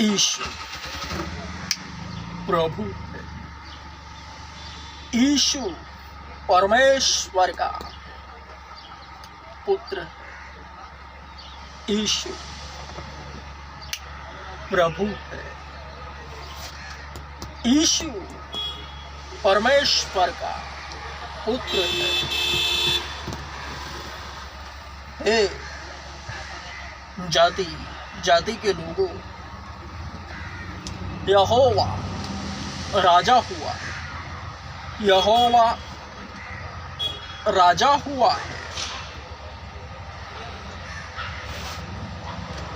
Issue प्रभु है। Issue परमेश्वर का पुत्र है। ईशु प्रभु है। ईशु परमेश्वर का पुत्र है। हे जाति जाति के लोगों, यहोवा राजा हुआ, यहोवा राजा हुआ है।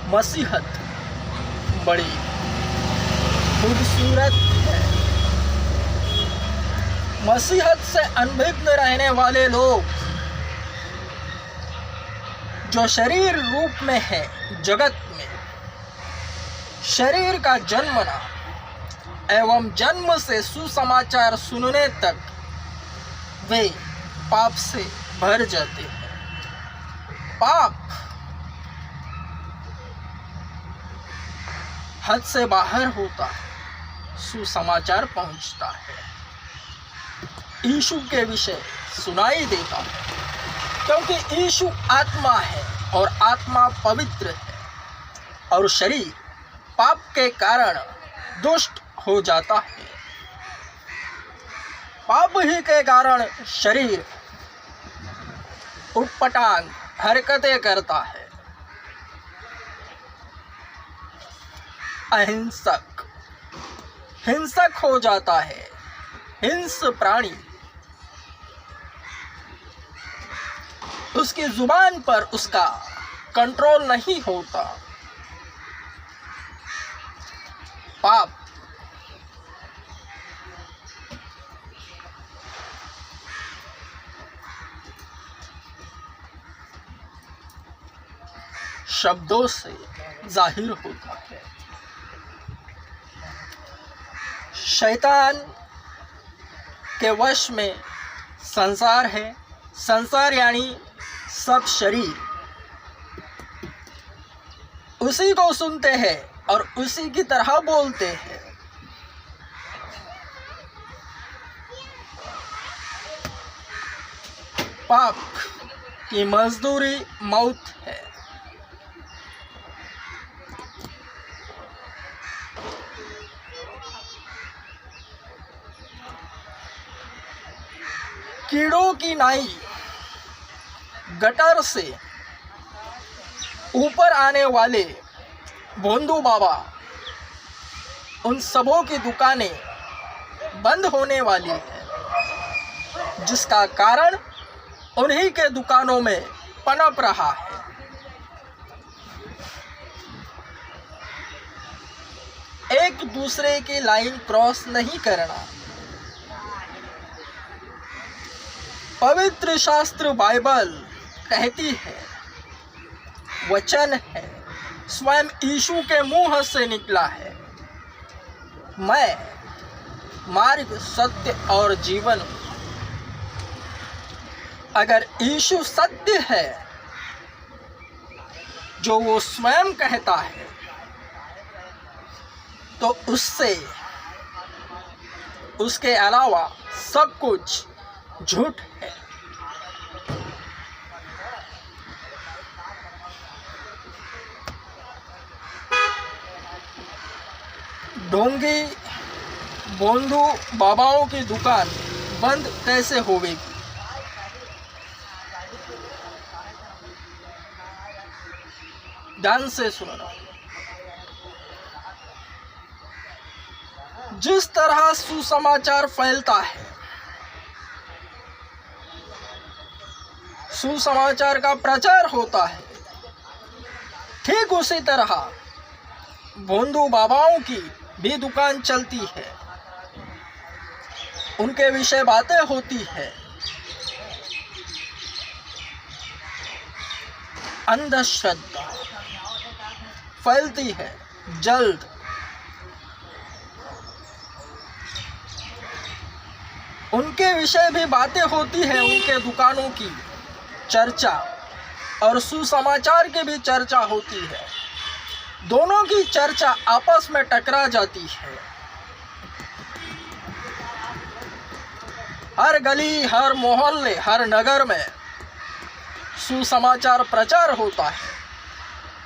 मसीहत बड़ी खूबसूरत है। मसीहत से अनभिज्ञ रहने वाले लोग जो शरीर रूप में है, जगत में शरीर का जन्मना एवं जन्म से सुसमाचार सुनने तक वे पाप से भर जाते हैं। पाप हद से बाहर होता है, सुसमाचार पहुंचता है। यीशु के विषय सुनाई देता है, क्योंकि यीशु आत्मा है और आत्मा पवित्र है और शरीर पाप के कारण दुष्ट हो जाता है। पाप ही के कारण शरीर उटपटांग हरकतें करता है। अहिंसक हिंसक हो जाता है। हिंस प्राणी उसकी जुबान पर उसका कंट्रोल नहीं होता। पाप शब्दों से जाहिर होता है। शैतान के वश में संसार है। संसार यानी सब शरीर उसी को सुनते हैं और उसी की तरह बोलते हैं। पाप की मजदूरी मौत है। कीड़ों की नाई गटर से ऊपर आने वाले भोंदू बाबा, उन सबों की दुकानें बंद होने वाली है, जिसका कारण उन्हीं के दुकानों में पनप रहा है। एक दूसरे की लाइन क्रॉस नहीं करना। पवित्र शास्त्र बाइबल कहती है, वचन है, स्वयं यीशु के मुंह से निकला है, मैं मार्ग सत्य और जीवन हूं। अगर यीशु सत्य है जो वो स्वयं कहता है, तो उससे उसके अलावा सब कुछ झूठ है। ढोंगी बोंदू बाबाओं की दुकान बंद कैसे होगी? ध्यान से सुनना। जिस तरह सुसमाचार फैलता है, सुसमाचार का प्रचार होता है, ठीक उसी तरह भोंदू बाबाओं की भी दुकान चलती है। उनके विषय बातें होती है। अंधश्रद्धा फैलती है जल्द। उनके विषय भी बातें होती है, उनके दुकानों की चर्चा और सुसमाचार की भी चर्चा होती है। दोनों की चर्चा आपस में टकरा जाती है। हर गली, हर मोहल्ले, हर नगर में सुसमाचार प्रचार होता है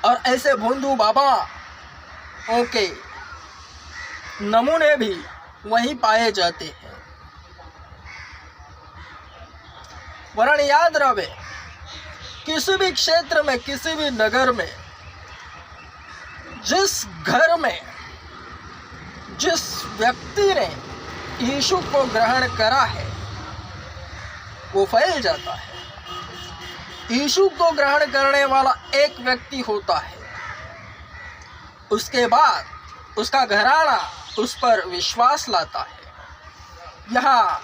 और ऐसे भोंदू बाबाओं के नमूने भी वहीं पाए जाते हैं। वरन याद रहे, किसी भी क्षेत्र में, किसी भी नगर में, जिस घर में जिस व्यक्ति ने यीशु को ग्रहण करा है वो फैल जाता है। यीशु को ग्रहण करने वाला एक व्यक्ति होता है, उसके बाद उसका घराना उस पर विश्वास लाता है। यहाँ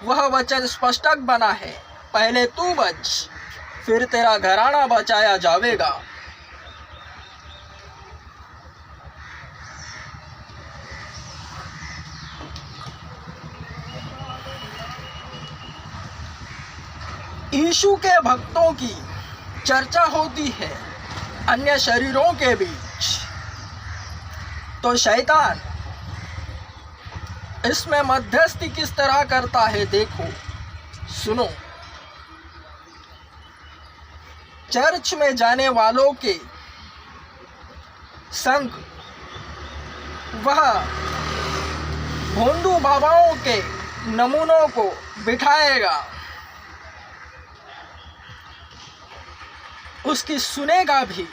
वह वचन स्पष्ट बना है, पहले तू बच, फिर तेरा घराना बचाया जाएगा। यीशु के भक्तों की चर्चा होती है अन्य शरीरों के बीच, तो शैतान इसमें मध्यस्थी किस तरह करता है देखो, सुनो। चर्च में जाने वालों के संग वह भोंदू बाबाओं के नमूनों को बिठाएगा, उसकी सुनेगा भी,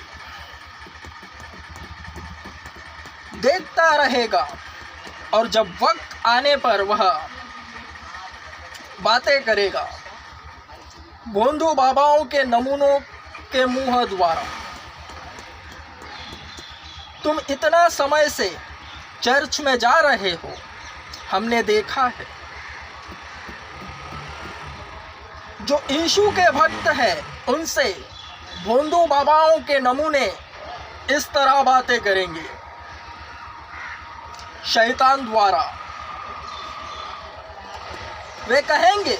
देखता रहेगा, और जब वक्त आने पर वह बातें करेगा भोंदू बाबाओं के नमूनों के मुंह द्वारा। तुम इतना समय से चर्च में जा रहे हो, हमने देखा है। जो यीशु के भक्त हैं उनसे भोंदू बाबाओं के नमूने इस तरह बातें करेंगे शैतान द्वारा। वे कहेंगे,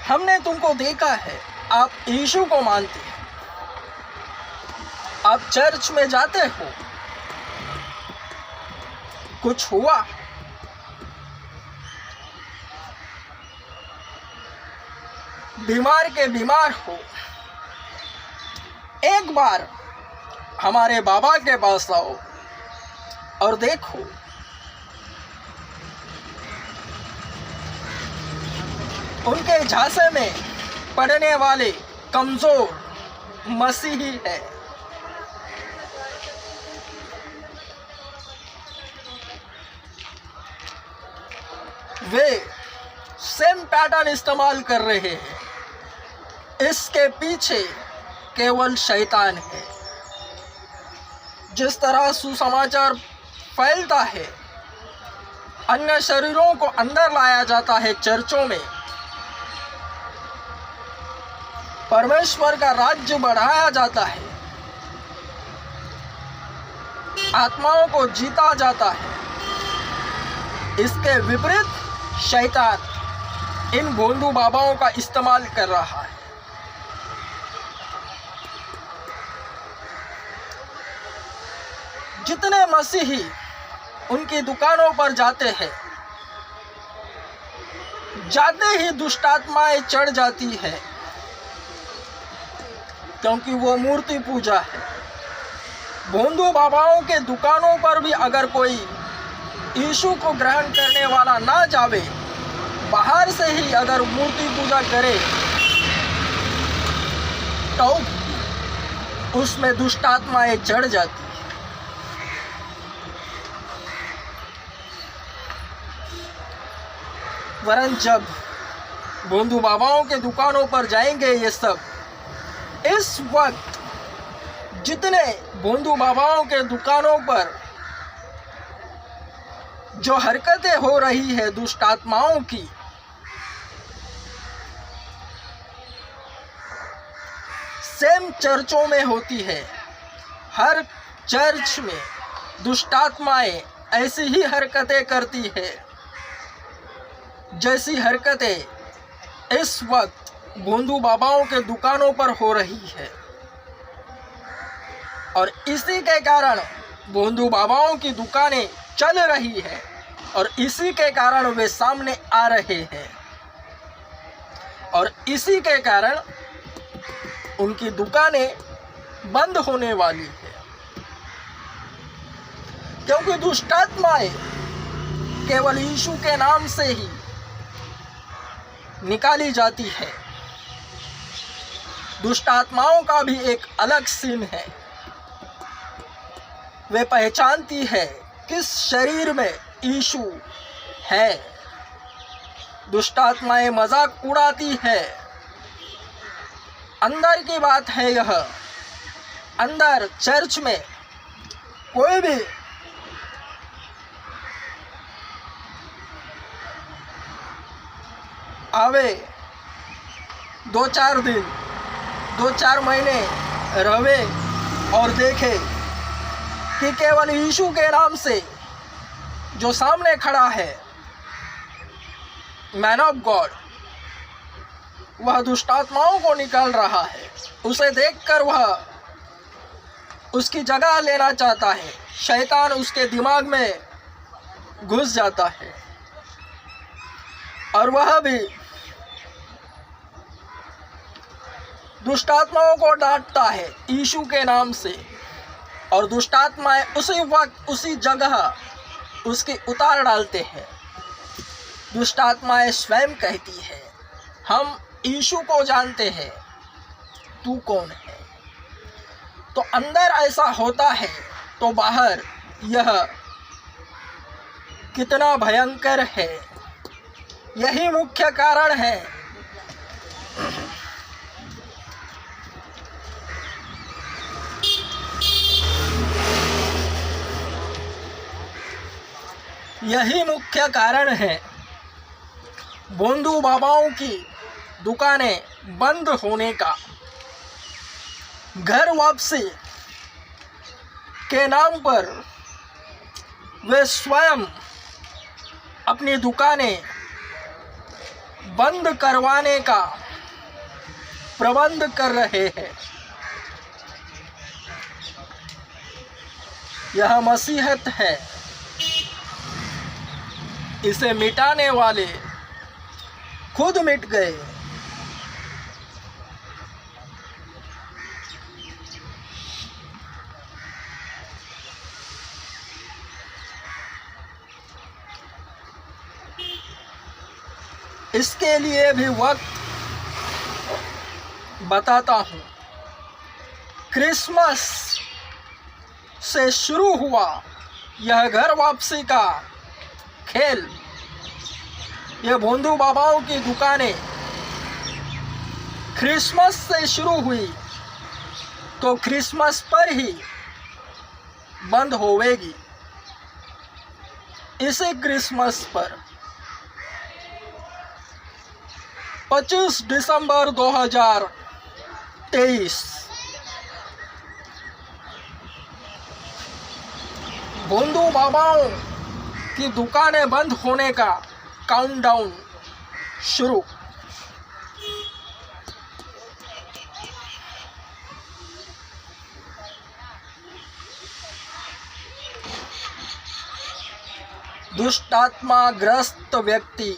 हमने तुमको देखा है, आप यीशु को मानते हैं, आप चर्च में जाते हो, कुछ हुआ? बीमार के बीमार हो, एक बार हमारे बाबा के पास आओ और देखो। उनके झांसे में पड़ने वाले कमजोर मसीही है। वे सेम पैटर्न इस्तेमाल कर रहे हैं। इसके पीछे केवल शैतान है। जिस तरह सुसमाचार फैलता है, अन्य शरीरों को अंदर लाया जाता है चर्चों में, परमेश्वर का राज्य बढ़ाया जाता है, आत्माओं को जीता जाता है। इसके विपरीत शैतान इन भोंदू बाबाओं का इस्तेमाल कर रहा है। जितने मसीही उनकी दुकानों पर जाते हैं, जाते ही दुष्ट आत्माएं चढ़ जाती है, क्योंकि वो मूर्ति पूजा है। भोंदू बाबाओं के दुकानों पर भी अगर कोई यीशु को ग्रहण करने वाला ना जावे, बाहर से ही अगर मूर्ति पूजा करे, तो उसमें दुष्ट आत्माएं चढ़ जाती है। वरन जब भोंदू बाबाओं के दुकानों पर जाएंगे ये सब, इस वक्त जितने भोंदू बाबाओं के दुकानों पर जो हरकतें हो रही है दुष्ट आत्माओं की, सेम चर्चों में होती है। हर चर्च में दुष्ट आत्माएं ऐसी ही हरकतें करती है जैसी हरकतें इस वक्त भोंदू बाबाओं के दुकानों पर हो रही है। और इसी के कारण भोंदू बाबाओं की दुकानें चल रही है और इसी के कारण वे सामने आ रहे हैं और इसी के कारण उनकी दुकानें बंद होने वाली है, क्योंकि दुष्टात्माएं केवल यीशु के नाम से ही निकाली जाती है। दुष्ट आत्माओं का भी एक अलग सीन है। वे पहचानती है किस शरीर में यीशु है। दुष्ट आत्माएं मजाक उड़ाती है। अंदर की बात है यह, अंदर चर्च में कोई भी आवे, 2-4 दिन 2-4 महीने रहे और देखे कि केवल यीशु के नाम से जो सामने खड़ा है मैन ऑफ गॉड, वह दुष्ट आत्माओं को निकाल रहा है, उसे देखकर वह उसकी जगह लेना चाहता है। शैतान उसके दिमाग में घुस जाता है और वह भी दुष्ट आत्माओं को डांटता है यीशु के नाम से, और दुष्ट आत्माएं उसी वक्त उसी जगह उसकी उतार डालते हैं। दुष्ट आत्माएं स्वयं कहती है, हम यीशु को जानते हैं, तू कौन है? तो अंदर ऐसा होता है तो बाहर यह कितना भयंकर है। यही मुख्य कारण है भोंदू बाबाओं की दुकानें बंद होने का। घर वापसी के नाम पर वे स्वयं अपनी दुकानें बंद करवाने का प्रबंध कर रहे हैं। यह मसीहत है। इसे मिटाने वाले खुद मिट गए। इसके लिए भी वक्त बताता हूँ। क्रिसमस से शुरू हुआ यह घर वापसी का खेल। यह भोंदू बाबाओं की दुकानें क्रिसमस से शुरू हुई तो क्रिसमस पर ही बंद होवेगी। इसी क्रिसमस पर 25 दिसंबर 2023 भोंदू बाबाओं की दुकानें बंद होने का काउंटडाउन शुरू। दुष्टात्मा ग्रस्त व्यक्ति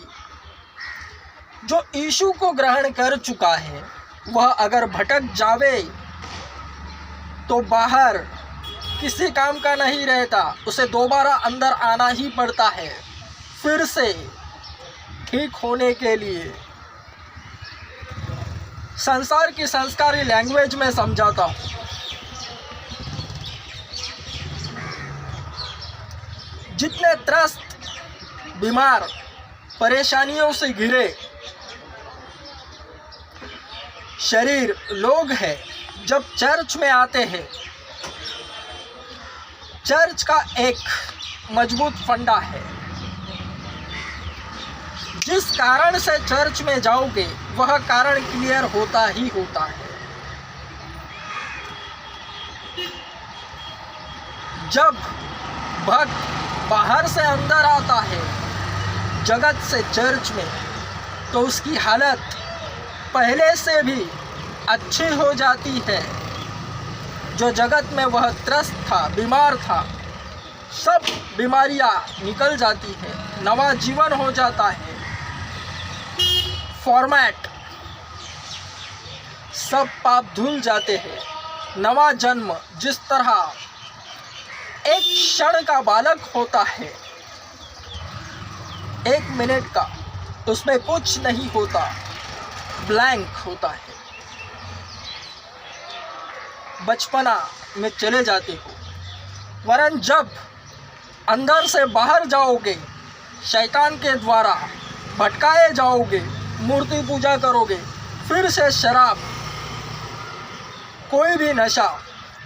जो यीशु को ग्रहण कर चुका है, वह अगर भटक जावे तो बाहर किसी काम का नहीं रहता। उसे दोबारा अंदर आना ही पड़ता है फिर से ठीक होने के लिए। संसार की संस्कारी लैंग्वेज में समझाता हूँ। जितने त्रस्त, बीमार, परेशानियों से घिरे शरीर लोग हैं, जब चर्च में आते हैं, चर्च का एक मजबूत फंडा है। जिस कारण से चर्च में जाओगे वह कारण क्लियर होता ही होता है। जब भक्त बाहर से अंदर आता है जगत से चर्च में, तो उसकी हालत पहले से भी अच्छी हो जाती है। जो जगत में वह त्रस्त था, बीमार था, सब बीमारियां निकल जाती है, नवा जीवन हो जाता है। फॉर्मेट, सब पाप धुल जाते हैं, नवा जन्म। जिस तरह एक क्षण का बालक होता है, 1 मिनट का, उसमें कुछ नहीं होता, ब्लैंक होता है। बचपना में चले जाते हो, वरन जब अंदर से बाहर जाओगे, शैतान के द्वारा भटकाए जाओगे, मूर्ति पूजा करोगे, फिर से शराब, कोई भी नशा,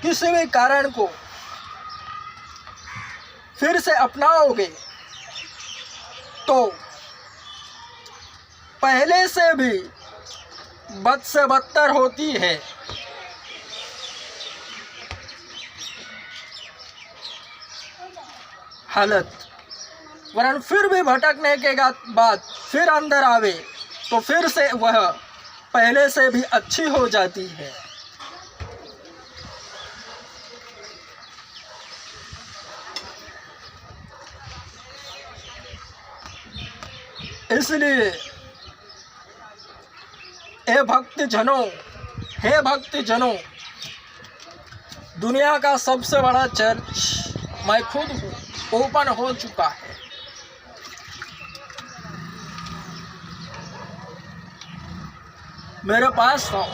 किसी भी कारण को फिर से अपनाओगे, तो पहले से भी बद से बदतर होती है। हालत, वरन फिर भी भटकने के बाद फिर अंदर आवे तो फिर से वह पहले से भी अच्छी हो जाती है। इसलिए हे भक्त जनों, दुनिया का सबसे बड़ा चर्च मैं खुद हूँ, ओपन हो चुका है। मेरे पास आओ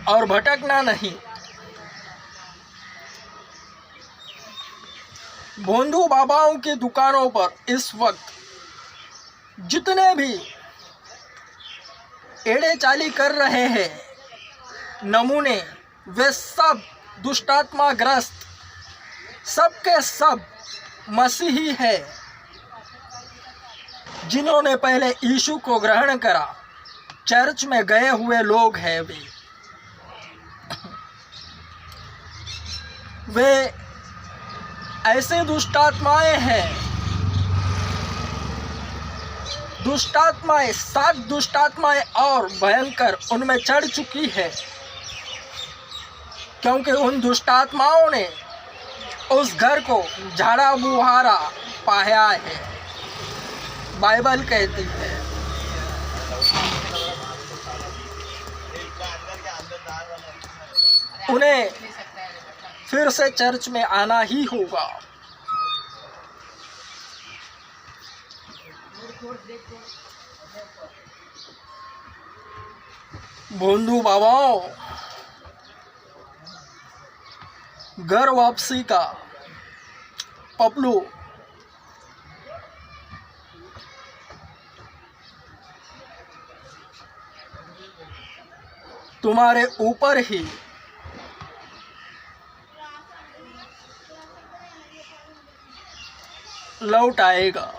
और भटकना नहीं। भोंदू बाबाओं की दुकानों पर इस वक्त जितने भी एड़े चाली कर रहे हैं नमूने, वे सब दुष्टात्मा ग्रस्त, सब के सब मसीही है, जिन्होंने पहले यीशु को ग्रहण करा, चर्च में गए हुए लोग हैं। वे ऐसे दुष्टात्माएं हैं, दुष्टात्माएं, 7 दुष्टात्माएं और भयंकर उनमें चढ़ चुकी है, क्योंकि उन दुष्टात्माओं ने उस घर को झाड़ा बुहारा पाया है। बाइबल कहती है उन्हें फिर से चर्च में आना ही होगा। भोंदू बाबाओं, घर वापसी का पपलू तुम्हारे ऊपर ही लौट आएगा।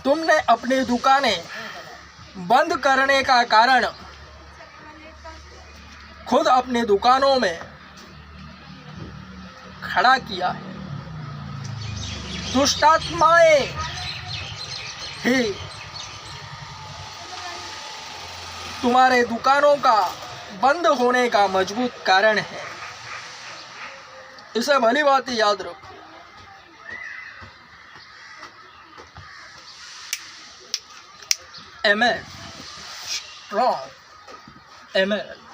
तुमने अपनी दुकानें बंद करने का कारण खुद अपनी दुकानों में खड़ा किया है। दुष्टात्माएं ही तुम्हारे दुकानों का बंद होने का मजबूत कारण है। इसे भली बात याद रखो। Amen. Strong. Amen.